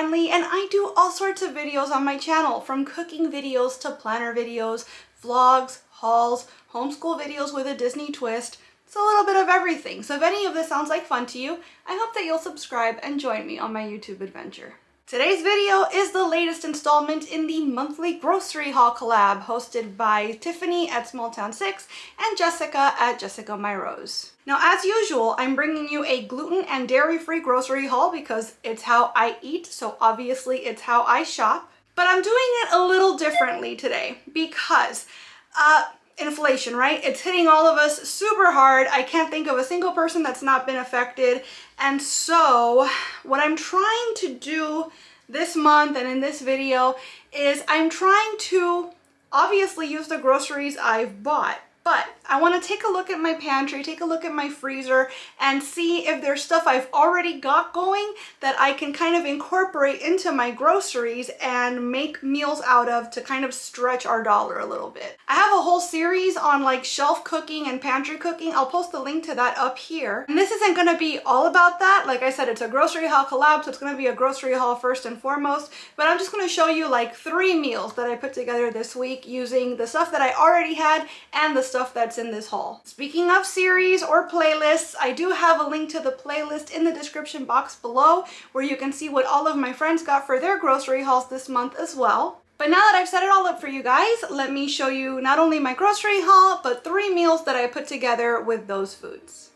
friendly, and I do all sorts of videos on my channel, from cooking videos to planner videos, vlogs, hauls, homeschool videos with a Disney twist. It's a little bit of everything. So if any of this sounds like fun to you, I hope that you'll subscribe and join me on my YouTube adventure. Today's video is the latest installment in the monthly grocery haul collab hosted by Tiffany at Smalltown6 and Jessica at Jessica My Rose. Now, as usual, I'm bringing you a gluten and dairy-free grocery haul because it's how I eat, so obviously it's how I shop. But I'm doing it a little differently today because inflation, right? It's hitting all of us super hard. I can't think of a single person that's not been affected. And so what I'm trying to do this month and in this video is I'm trying to obviously use the groceries I've bought, but I want to take a look at my pantry, take a look at my freezer, and see if there's stuff I've already got going that I can kind of incorporate into my groceries and make meals out of to kind of stretch our dollar a little bit. I have a whole series on like shelf cooking and pantry cooking. I'll post the link to that up here. And this isn't going to be all about that. Like I said, it's a grocery haul collab, so it's going to be a grocery haul first and foremost, but I'm just going to show you like 3 meals that I put together this week using the stuff that I already had and the stuff that's in this haul. Speaking of series or playlists, I do have a link to the playlist in the description box below where you can see what all of my friends got for their grocery hauls this month as well. But now that I've set it all up for you guys, let me show you not only my grocery haul, but 3 meals that I put together with those foods.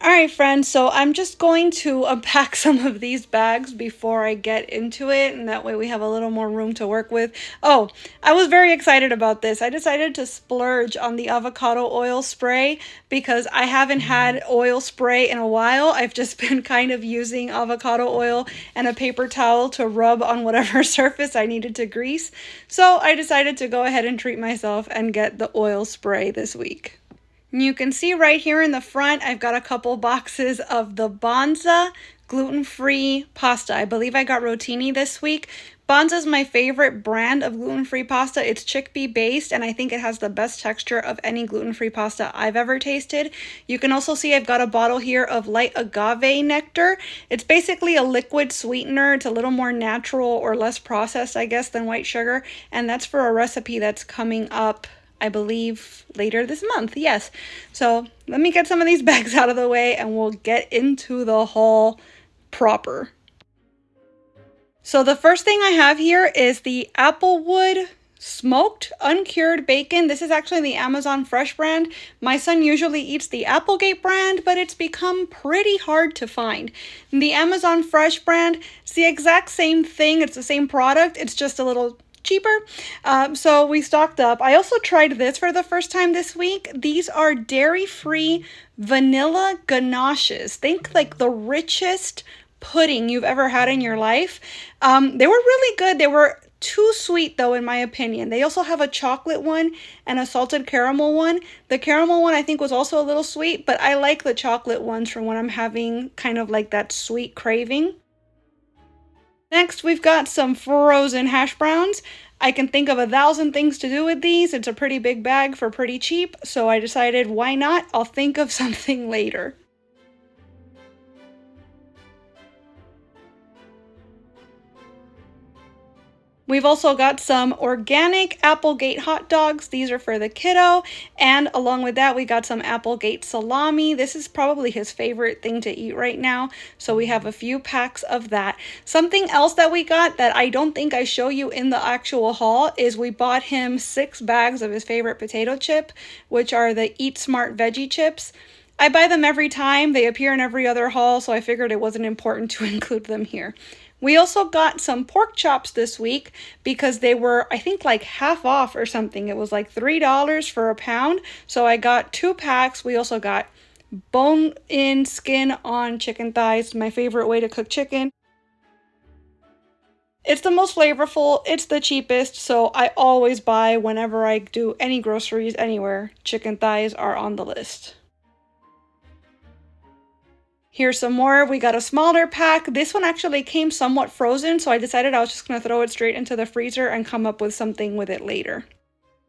Alright friends, so I'm just going to unpack some of these bags before I get into it, and that way we have a little more room to work with. Oh, I was very excited about this. I decided to splurge on the avocado oil spray because I haven't had oil spray in a while. I've just been kind of using avocado oil and a paper towel to rub on whatever surface I needed to grease. So I decided to go ahead and treat myself and get the oil spray this week. You can see right here in the front, I've got a couple boxes of the Banza gluten-free pasta. I believe I got rotini this week. Banza is my favorite brand of gluten-free pasta. It's chickpea based, and I think it has the best texture of any gluten-free pasta I've ever tasted. You can also see I've got a bottle here of light agave nectar. It's basically a liquid sweetener. It's a little more natural or less processed, I guess, than white sugar, and that's for a recipe that's coming up, I believe, later this month. Yes. So let me get some of these bags out of the way and we'll get into the haul proper. So the first thing I have here is the Applewood smoked uncured bacon. This is actually the Amazon Fresh brand. My son usually eats the Applegate brand, but it's become pretty hard to find. The Amazon Fresh brand, it's the exact same thing. It's the same product. It's just a little cheaper. So we stocked up. I also tried this for the first time this week. These are dairy-free vanilla ganaches. Think like the richest pudding you've ever had in your life. They were really good. They were too sweet though, in my opinion. They also have a chocolate one and a salted caramel one. The caramel one I think was also a little sweet, but I like the chocolate ones for when I'm having kind of like that sweet craving. Next, we've got some frozen hash browns. I can think of 1,000 things to do with these. It's a pretty big bag for pretty cheap, so I decided why not? I'll think of something later. We've also got some organic Applegate hot dogs. These are for the kiddo. And along with that, we got some Applegate salami. This is probably his favorite thing to eat right now. So we have a few packs of that. Something else that we got that I don't think I show you in the actual haul is we bought him 6 bags of his favorite potato chip, which are the Eat Smart veggie chips. I buy them every time. They appear in every other haul, so I figured it wasn't important to include them here. We also got some pork chops this week because they were, I think, like half off or something. It was like $3 for a pound. So I got 2 packs. We also got bone-in, skin-on chicken thighs, my favorite way to cook chicken. It's the most flavorful, it's the cheapest, so I always buy whenever I do any groceries anywhere. Chicken thighs are on the list. Here's some more. We got a smaller pack. This one actually came somewhat frozen, so I decided I was just going to throw it straight into the freezer and come up with something with it later.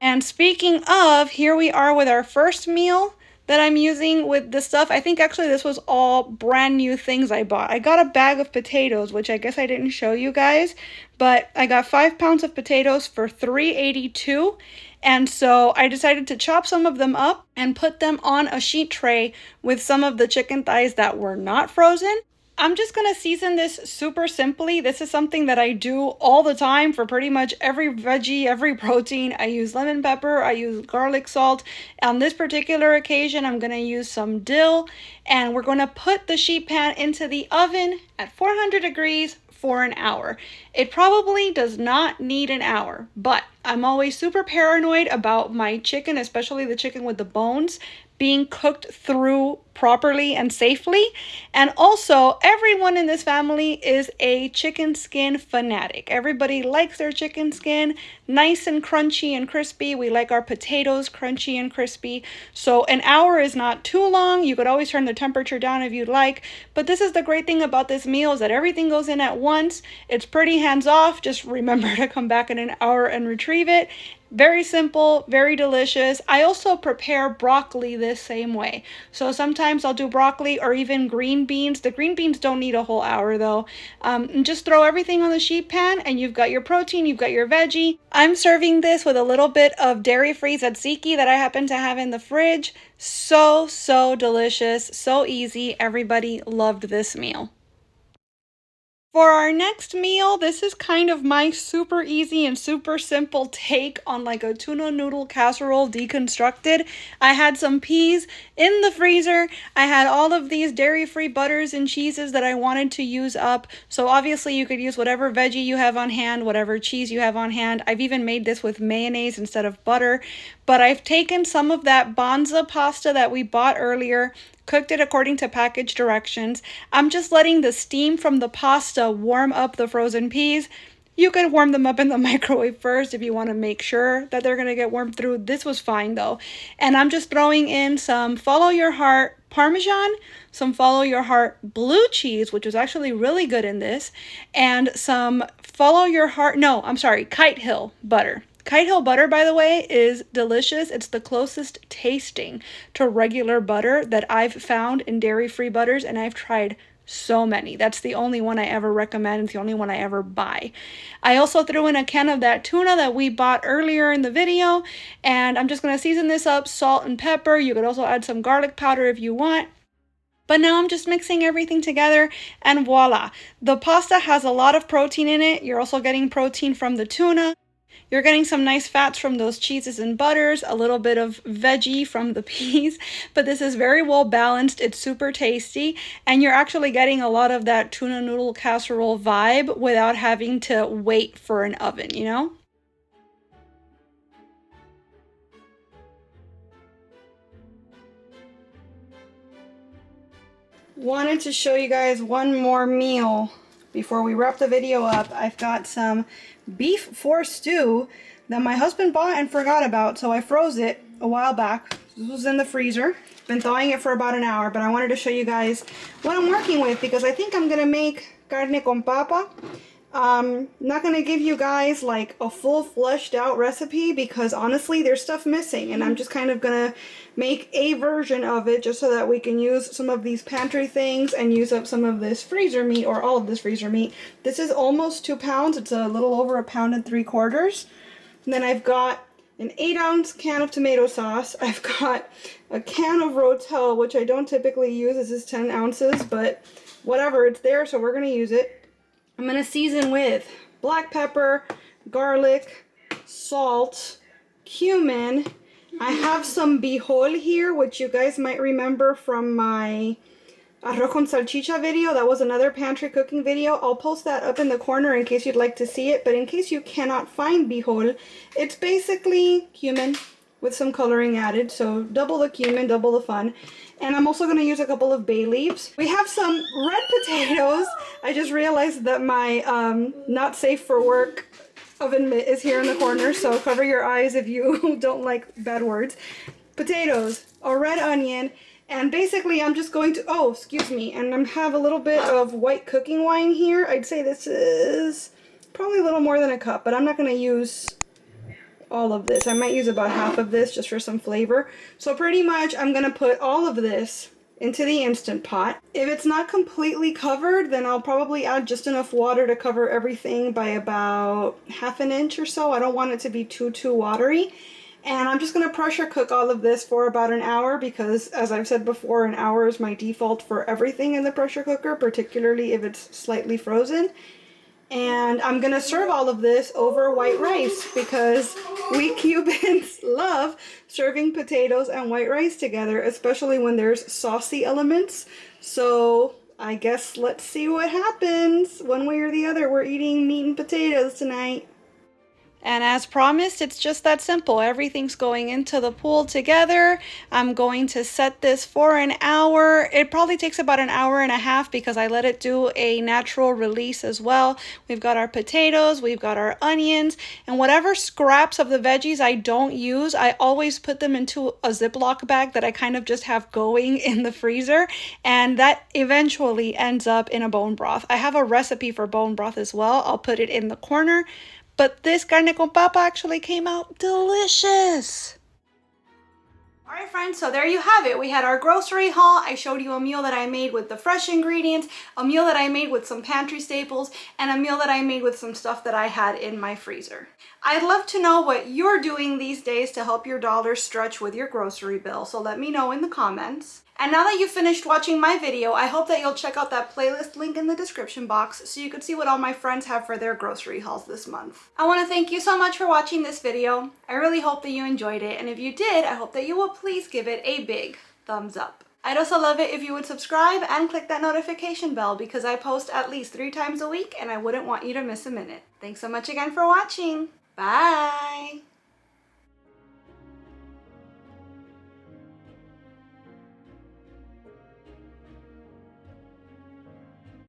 And speaking of, here we are with our first meal. that I'm using with this stuff. I think actually this was all brand new things I bought. I got a bag of potatoes, which I guess I didn't show you guys, but I got 5 pounds of potatoes for $3.82. And so I decided to chop some of them up and put them on a sheet tray with some of the chicken thighs that were not frozen. I'm just going to season this super simply. This is something that I do all the time for pretty much every veggie, every protein. I use lemon pepper, I use garlic salt. On this particular occasion, I'm going to use some dill, and we're going to put the sheet pan into the oven at 400 degrees for an hour. It probably does not need an hour, but I'm always super paranoid about my chicken, especially the chicken with the bones, being cooked through properly and safely. And also, everyone in this family is a chicken skin fanatic. Everybody likes their chicken skin nice and crunchy and crispy. We like our potatoes crunchy and crispy. So an hour is not too long. You could always turn the temperature down if you'd like. But this is the great thing about this meal, is that everything goes in at once. It's pretty hands off. Just remember to come back in an hour and retrieve it. Very simple, very delicious. I also prepare broccoli this same way. So sometimes I'll do broccoli or even green beans. The green beans don't need a whole hour though. And just throw everything on the sheet pan and you've got your protein, you've got your veggie. I'm serving this with a little bit of dairy-free tzatziki that I happen to have in the fridge. So delicious, so easy. Everybody loved this meal. For our next meal, this is kind of my super easy and super simple take on like a tuna noodle casserole deconstructed. I had some peas in the freezer. I had all of these dairy-free butters and cheeses that I wanted to use up. So obviously you could use whatever veggie you have on hand, whatever cheese you have on hand. I've even made this with mayonnaise instead of butter. But I've taken some of that Banza pasta that we bought earlier, cooked it according to package directions. I'm just letting the steam from the pasta warm up the frozen peas. You could warm them up in the microwave first if you want to make sure that they're going to get warmed through. This was fine though. And I'm just throwing in some Follow Your Heart Parmesan, some Follow Your Heart blue cheese, which was actually really good in this, and some Kite Hill butter. Kite Hill butter, by the way, is delicious. It's the closest tasting to regular butter that I've found in dairy-free butters, and I've tried so many. That's the only one I ever recommend. It's the only one I ever buy. I also threw in a can of that tuna that we bought earlier in the video, and I'm just going to season this up, salt and pepper. You could also add some garlic powder if you want. But now I'm just mixing everything together, and voila. The pasta has a lot of protein in it. You're also getting protein from the tuna. You're getting some nice fats from those cheeses and butters, a little bit of veggie from the peas, but this is very well balanced. It's super tasty, and you're actually getting a lot of that tuna noodle casserole vibe without having to wait for an oven, you know? Wanted to show you guys one more meal before we wrap the video up. I've got some beef for stew that my husband bought and forgot about, so I froze it a while back. This was in the freezer. Been thawing it for about an hour, but I wanted to show you guys what I'm working with because I think I'm gonna make carne con papa. Not gonna give you guys like a full fleshed out recipe because honestly there's stuff missing, and I'm just kind of gonna make a version of it just so that we can use some of these pantry things and use up some of this freezer meat, or all of this freezer meat. This is almost 2 pounds. It's a little over 1 3/4 pounds. And then I've got an 8-ounce can of tomato sauce. I've got a can of Rotel, which I don't typically use. This is 10 ounces, but whatever, it's there, so we're gonna use it. I'm gonna season with black pepper, garlic, salt, cumin. I have some bijol here, which you guys might remember from my arroz con salchicha video. That was another pantry cooking video. I'll post that up in the corner in case you'd like to see it. But in case you cannot find bijol, it's basically cumin with some coloring added. So double the cumin, double the fun. And I'm also going to use a couple of bay leaves. We have some red potatoes. I just realized that my not safe for work oven mitt is here in the corner, so cover your eyes if you don't like bad words. Potatoes, a red onion, and basically I'm just going to, and I have a little bit of white cooking wine here. I'd say this is probably a little more than a cup, but I'm not going to use all of this. I might use about half of this just for some flavor. So pretty much I'm gonna put all of this into the Instant Pot. If it's not completely covered, then I'll probably add just enough water to cover everything by about ½ inch or so. I don't want it to be too watery. And I'm just going to pressure cook all of this for about an hour because, as I've said before, an hour is my default for everything in the pressure cooker, particularly if it's slightly frozen. And I'm going to serve all of this over white rice because we Cubans love serving potatoes and white rice together, especially when there's saucy elements. So I guess let's see what happens. One way or the other, we're eating meat and potatoes tonight. And as promised, it's just that simple. Everything's going into the pool together. I'm going to set this for an hour. It probably takes about an hour and a half because I let it do a natural release as well. We've got our potatoes, we've got our onions, and whatever scraps of the veggies I don't use, I always put them into a Ziploc bag that I kind of just have going in the freezer, and that eventually ends up in a bone broth. I have a recipe for bone broth as well. I'll put it in the corner. But this carne con papa actually came out delicious. Alright friends, so there you have it. We had our grocery haul. I showed you a meal that I made with the fresh ingredients, a meal that I made with some pantry staples, and a meal that I made with some stuff that I had in my freezer. I'd love to know what you're doing these days to help your dollar stretch with your grocery bill, so let me know in the comments. And now that you've finished watching my video, I hope that you'll check out that playlist link in the description box so you can see what all my friends have for their grocery hauls this month. I want to thank you so much for watching this video. I really hope that you enjoyed it, and if you did, I hope that you will please give it a big thumbs up. I'd also love it if you would subscribe and click that notification bell because I post at least 3 times a week and I wouldn't want you to miss a minute. Thanks so much again for watching. Bye!